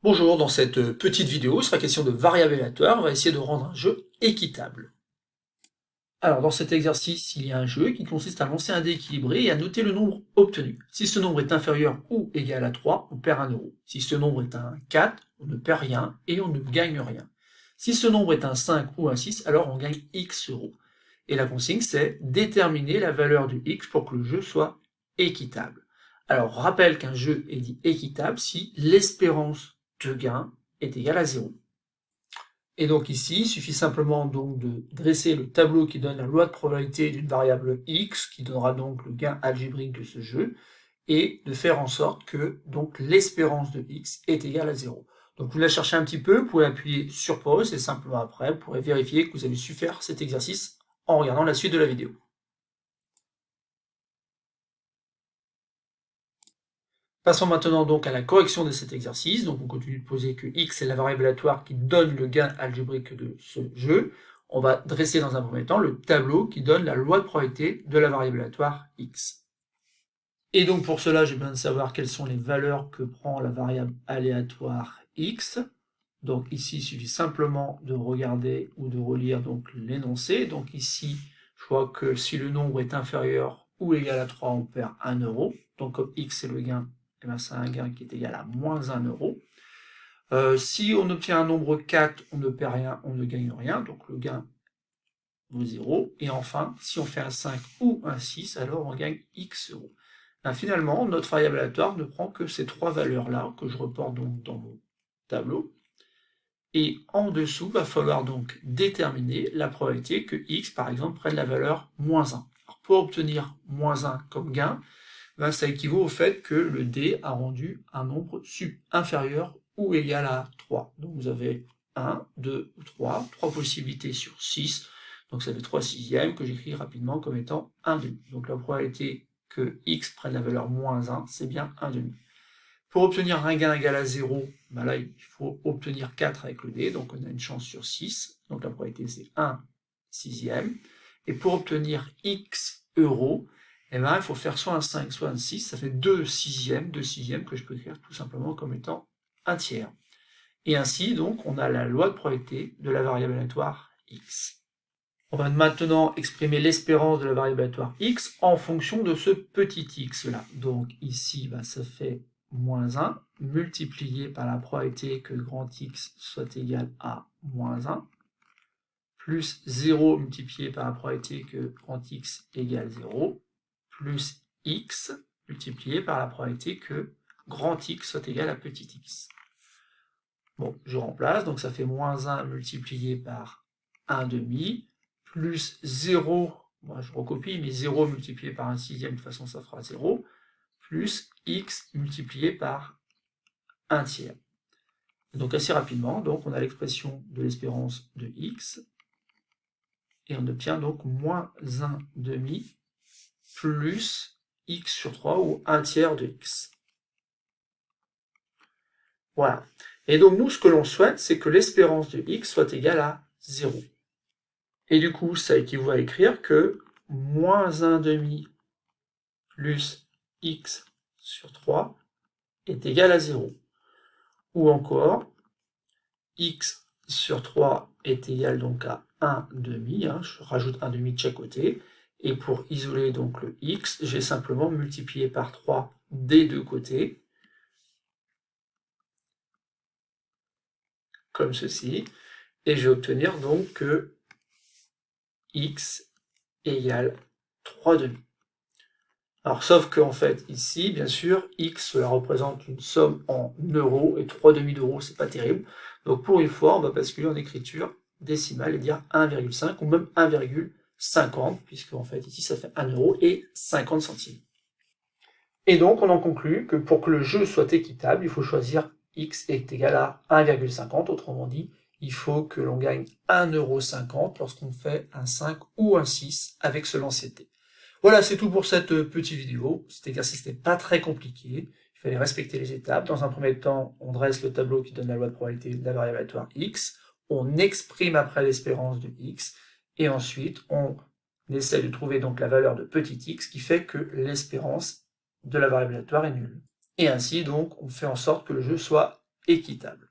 Bonjour, dans cette petite vidéo, il sera question de variables aléatoires, on va essayer de rendre un jeu équitable. Alors dans cet exercice, il y a un jeu qui consiste à lancer un dé équilibré et à noter le nombre obtenu. Si ce nombre est inférieur ou égal à 3, on perd 1 euro. Si ce nombre est un 4, on ne perd rien et on ne gagne rien. Si ce nombre est un 5 ou un 6, alors on gagne X euros. Et la consigne, c'est déterminer la valeur du X pour que le jeu soit équitable. Alors rappelle qu'un jeu est dit équitable si l'espérance de gain est égale à 0. Et donc ici, il suffit simplement donc de dresser le tableau qui donne la loi de probabilité d'une variable x, qui donnera donc le gain algébrique de ce jeu, et de faire en sorte que donc l'espérance de x est égale à 0. Donc vous la cherchez un petit peu, vous pouvez appuyer sur pause, et simplement après, vous pourrez vérifier que vous avez su faire cet exercice en regardant la suite de la vidéo. Passons maintenant donc à la correction de cet exercice. Donc on continue de poser que x est la variable aléatoire qui donne le gain algébrique de ce jeu. On va dresser dans un premier temps le tableau qui donne la loi de probabilité de la variable aléatoire x. Et donc pour cela, j'ai besoin de savoir quelles sont les valeurs que prend la variable aléatoire x. Donc ici, il suffit simplement de regarder ou de relire donc l'énoncé. Donc ici, je vois que si le nombre est inférieur ou égal à 3, on perd 1 euro. Donc comme x c'est le gain, eh bien, c'est un gain qui est égal à moins 1 euro. Si on obtient un nombre 4, on ne perd rien, on ne gagne rien, donc le gain vaut 0. Et enfin, si on fait un 5 ou un 6, alors on gagne x euros. Ben, finalement, notre variable aléatoire ne prend que ces trois valeurs-là, que je reporte donc dans mon tableau. Et en dessous, il va falloir donc déterminer la probabilité que x, par exemple, prenne la valeur moins 1. Alors, pour obtenir moins 1 comme gain, ben, ça équivaut au fait que le dé a rendu un nombre inférieur ou égal à 3. Donc vous avez 1, 2 ou 3 possibilités sur 6, donc ça fait 3 sixièmes que j'écris rapidement comme étant 1 demi. Donc la probabilité que x prenne la valeur moins 1, c'est bien 1 demi. Pour obtenir un gain égal à 0, ben là il faut obtenir 4 avec le dé, donc on a une chance sur 6, donc la probabilité c'est 1 sixième. Et pour obtenir x euros, eh ben, il faut faire soit un 5, soit un 6, ça fait 2 sixièmes que je peux écrire tout simplement comme étant un tiers. Et ainsi, donc, on a la loi de probabilité de la variable aléatoire x. On va maintenant exprimer l'espérance de la variable aléatoire x en fonction de ce petit x là. Donc ici, ben, ça fait moins 1 multiplié par la probabilité que grand x soit égal à moins 1, plus 0 multiplié par la probabilité que grand x égale 0, plus x multiplié par la probabilité que grand x soit égal à petit x. Bon, je remplace, donc ça fait moins 1 multiplié par 1 demi, plus 0, moi je recopie, mais 0 multiplié par 1 sixième, de toute façon ça fera 0, plus x multiplié par 1 tiers. Donc assez rapidement, donc on a l'expression de l'espérance de x, et on obtient donc moins 1 demi plus x sur 3 ou 1 tiers de x. Voilà. Et donc nous, ce que l'on souhaite, c'est que l'espérance de x soit égale à 0. Et du coup, ça équivaut à écrire que moins 1 demi plus x sur 3 est égal à 0. Ou encore, x sur 3 est égal donc à 1 demi, hein, je rajoute 1 demi de chaque côté, et pour isoler donc le x, j'ai simplement multiplié par 3 des deux côtés, comme ceci, et je vais obtenir donc que x égale 3 demi. Alors, sauf qu'en fait, ici, bien sûr, x, cela représente une somme en euros, et 3 demi d'euros, c'est pas terrible. Donc, pour une fois, on va basculer en écriture décimale et dire 1,5 ou même 1,50, puisque en fait, ici, ça fait 1 euro et 50 centimes. Et donc, on en conclut que pour que le jeu soit équitable, il faut choisir x est égal à 1,50, autrement dit, il faut que l'on gagne 1,50 € lorsqu'on fait un 5 ou un 6 avec ce lancier de dés. Voilà, c'est tout pour cette petite vidéo. Cet exercice n'est pas très compliqué. Il fallait respecter les étapes. Dans un premier temps, on dresse le tableau qui donne la loi de probabilité de la variable aléatoire x. On exprime après l'espérance de x. Et ensuite, on essaie de trouver donc la valeur de petit x qui fait que l'espérance de la variable aléatoire est nulle. Et ainsi, donc, on fait en sorte que le jeu soit équitable.